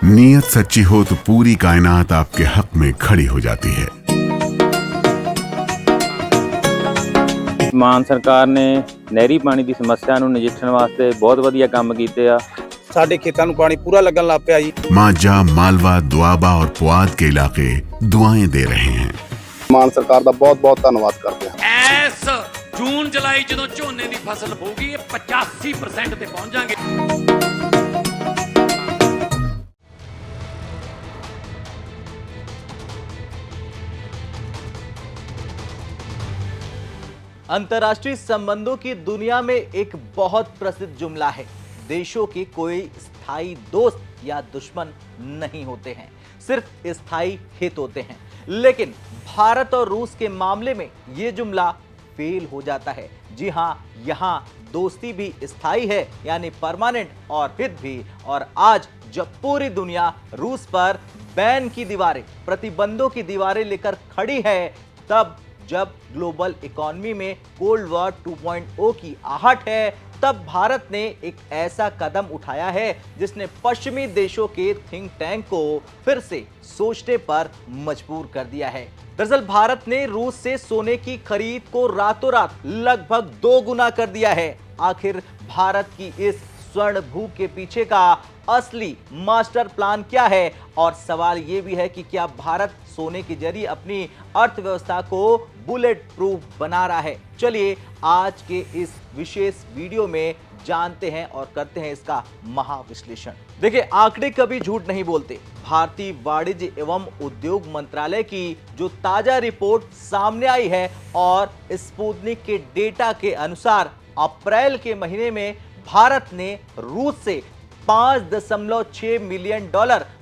नीयत सच्ची हो तो पूरी कायनात आपके हक में खड़ी हो जाती है। ਮਾਨ ਸਰਕਾਰ ਨੇ ਨਹਿਰੀ ਪਾਣੀ ਦੀ ਸਮੱਸਿਆ ਨੂੰ ਨਜਿੱਠਣ ਵਾਸਤੇ ਬਹੁਤ ਵਧੀਆ ਕੰਮ ਕੀਤੇ ਆ। ਸਾਡੇ ਖੇਤਾਂ ਨੂੰ ਪਾਣੀ ਪੂਰਾ ਲੱਗਣ ਲੱਗ ਪਿਆ ਜੀ। मांझा, मालवा, दुआबा और पुआध के इलाके दुआएं दे रहे हैं। ਮਾਨ ਸਰਕਾਰ ਦਾ ਬਹੁਤ ਬਹੁਤ ਧੰਨਵਾਦ ਕਰਦੇ ਹਾਂ। ਇਸ ਜੂਨ ਜੁਲਾਈ ਜਦੋਂ ਝੋਨੇ ਦੀ ਫਸਲ ਹੋਊਗੀ ਇਹ 85% ਤੇ ਪਹੁੰਚ ਜਾਾਂਗੇ। अंतर्राष्ट्रीय संबंधों की दुनिया में एक बहुत प्रसिद्ध जुमला है, देशों के कोई स्थायी दोस्त या दुश्मन नहीं होते हैं, सिर्फ स्थायी हित होते हैं। लेकिन भारत और रूस के मामले में यह जुमला फेल हो जाता है। जी हां, यहां दोस्ती भी स्थायी है यानी परमानेंट और हित भी। और आज जब पूरी दुनिया रूस पर बैन की दीवारें, प्रतिबंधों की दीवारें लेकर खड़ी है, तब जब ग्लोबल इकोनॉमी में कोल्ड वॉर 2.0 की आहट है, तब भारत ने एक ऐसा कदम उठाया है जिसने पश्चिमी देशों के थिंक टैंक को फिर से सोचने पर मजबूर कर दिया है। दरअसल भारत ने रूस से सोने की खरीद को रातों रात लगभग 2 गुना कर दिया है। आखिर भारत की इस स्वर्ण भूख के पीछे का असली मास्टर प्लान क्या है? और सवाल यह भी है कि क्या भारत सोने के जरिए अपनी अर्थव्यवस्था को बुलेट प्रूफ बना रहा है? चलिए आज के इस विशेष वीडियो में जानते हैं और करते हैं इसका महाविश्लेषण। देखिए, आंकड़े कभी झूठ नहीं बोलते। भारतीय वाणिज्य एवं उद्योग मंत्रालय की जो ताजा रिपोर्ट सामने आई है और स्पुतनिक के डेटा के अनुसार अप्रैल के महीने में भारत ने रूस से $5.6 मिलियन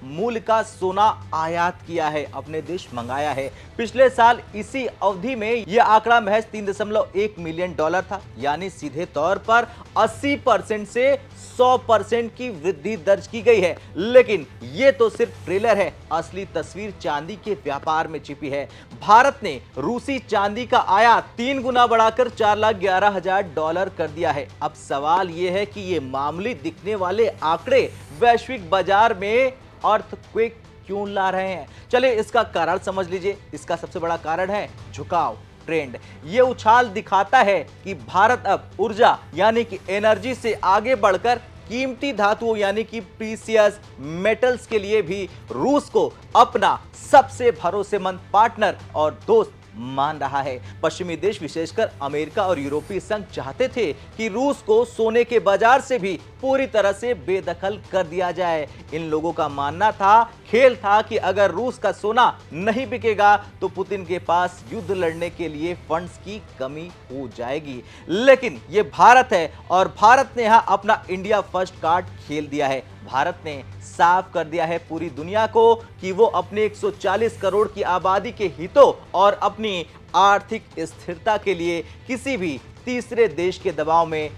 मूल्य का सोना आयात किया है, अपने देश मंगाया है। पिछले साल इसी अवधि में यह आंकड़ा महज $3.1 मिलियन था, यानी सीधे तौर पर 80% से 100% की वृद्धि दर्ज की गई है। लेकिन यह तो सिर्फ ट्रेलर है, असली तस्वीर चांदी के व्यापार में छिपी है। भारत ने रूसी चांदी का आयात 3 गुना बढ़ाकर $4,11,000 कर दिया है। अब सवाल यह है कि ये मामूली दिखने वाले आंकड़े वैश्विक बाजार में अर्थक्वेक क्यों ला रहे हैं? चलिए इसका कारण समझ लीजिए। इसका सबसे बड़ा कारण है झुकाव ट्रेंड। ये उछाल दिखाता है कि भारत अब ऊर्जा यानी कि एनर्जी से आगे बढ़कर कीमती धातुओं यानी कि प्रीसियस मेटल्स के लिए भी रूस को अपना सबसे भरोसेमंद पार्टनर और दोस्त मान रहा है। पश्चिमी देश विशेषकर अमेरिका और यूरोपीय संघ चाहते थे कि रूस को सोने के बाजार से भी पूरी तरह से बेदखल कर दिया जाए। इन लोगों का मानना था, खेल था कि अगर रूस का सोना नहीं बिकेगा तो पुतिन के पास युद्ध लड़ने के लिए फंड्स की कमी हो जाएगी। लेकिन ये भारत है और भारत ने यहां अपना इंडिया फर्स्ट कार्ड खेल दिया है। भारत ने साफ कर दिया है पूरी दुनिया को कि वो अपने 140 करोड़ की आबादी के हितों और अपनी आर्थिक स्थिरता के लिए किसी भी तीसरे देश के दबाव में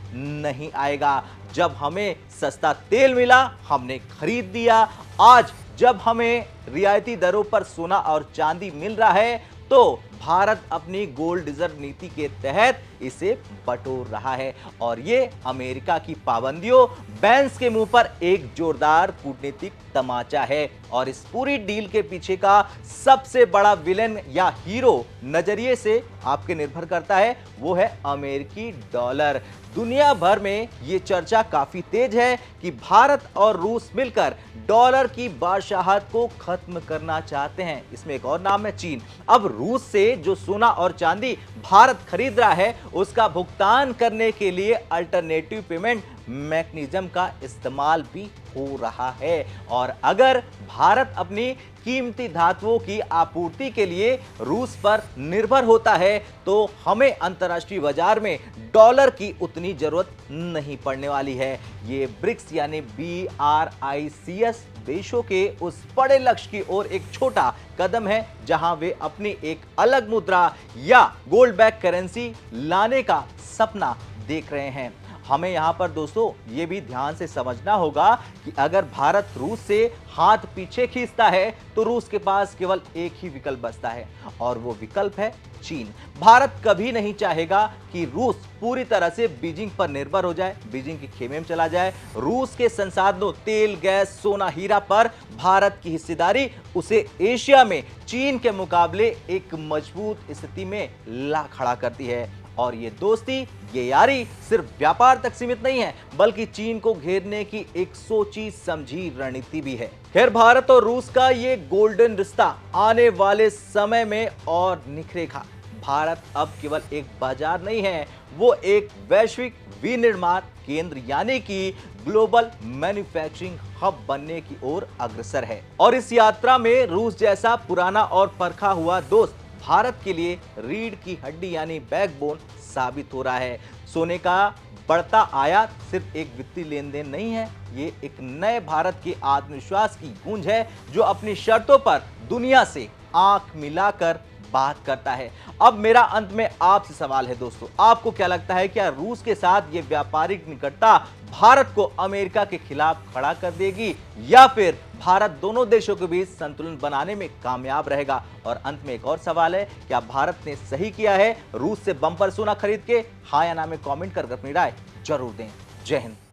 नहीं आएगा। जब हमें सस्ता तेल मिला, हमने खरीद दिया। आज जब हमें रियायती दरों पर सोना और चांदी मिल रहा है, तो भारत अपनी गोल्ड रिजर्व नीति के तहत इसे बटोर रहा है। और ये अमेरिका की पाबंदियों, बैन्स के मुंह पर एक जोरदार कूटनीतिक तमाचा है। और इस पूरी डील के पीछे का सबसे बड़ा विलेन या हीरो नजरिए से आपके निर्भर करता है, वो है अमेरिकी डॉलर। दुनिया भर में ये चर्चा काफी तेज है कि भारत और रूस मिलकर डॉलर की बादशाहत को खत्म करना चाहते हैं। इसमें एक और नाम है चीन। अब रूस से जो सोना और चांदी भारत खरीद रहा है, उसका भुगतान करने के लिए अल्टरनेटिव पेमेंट मैकेनिज्म का इस्तेमाल भी हो रहा है। और अगर भारत अपनी कीमती धातुओं की आपूर्ति के लिए रूस पर निर्भर होता है, तो हमें अंतर्राष्ट्रीय बाजार में डॉलर की उतनी जरूरत नहीं पड़ने वाली है। ये ब्रिक्स यानी BRICS देशों के उस बड़े लक्ष्य की ओर एक छोटा कदम है, जहां वे अपनी एक अलग मुद्रा या गोल्ड बैक करेंसी लाने का सपना देख रहे हैं। हमें यहाँ पर दोस्तों ये भी ध्यान से समझना होगा कि अगर भारत रूस से हाथ पीछे खींचता है तो रूस के पास केवल एक ही विकल्प बचता है और वो विकल्प है चीन। भारत कभी नहीं चाहेगा कि रूस पूरी तरह से बीजिंग पर निर्भर हो जाए, बीजिंग के खेमे में चला जाए। रूस के संसाधनों तेल, गैस, सोना, हीरा पर भारत की हिस्सेदारी उसे एशिया में चीन के मुकाबले एक मजबूत स्थिति में ला खड़ा करती है। और ये दोस्ती, ये यारी सिर्फ व्यापार तक सीमित नहीं है, बल्कि चीन को घेरने की एक सोची समझी रणनीति भी है। खैर, भारत और रूस का ये गोल्डन रिश्ता आने वाले समय में और निखरेगा। भारत अब केवल एक बाजार नहीं है, वो एक वैश्विक विनिर्माण केंद्र यानी कि ग्लोबल मैन्युफैक्चरिंग हब बनने की ओर अग्रसर है। और इस यात्रा में रूस जैसा पुराना और परखा हुआ दोस्त भारत के लिए रीढ़ की हड्डी यानी बैकबोन साबित हो रहा है। सोने का बढ़ता आयात सिर्फ एक वित्तीय लेन देन नहीं है, ये एक नए भारत के आत्मविश्वास की गूंज है जो अपनी शर्तों पर दुनिया से आंख मिलाकर बात करता है। अब मेरा अंत में आपसे सवाल है दोस्तों, आपको क्या लगता है, क्या रूस के साथ ये व्यापारिक निकटता भारत को अमेरिका के खिलाफ खड़ा कर देगी या फिर भारत दोनों देशों के बीच संतुलन बनाने में कामयाब रहेगा? और अंत में एक और सवाल है, क्या भारत ने सही किया है रूस से बम्पर सोना खरीद के? हाँ या ना में कमेंट कर अपनी राय जरूर दें। जय हिंद।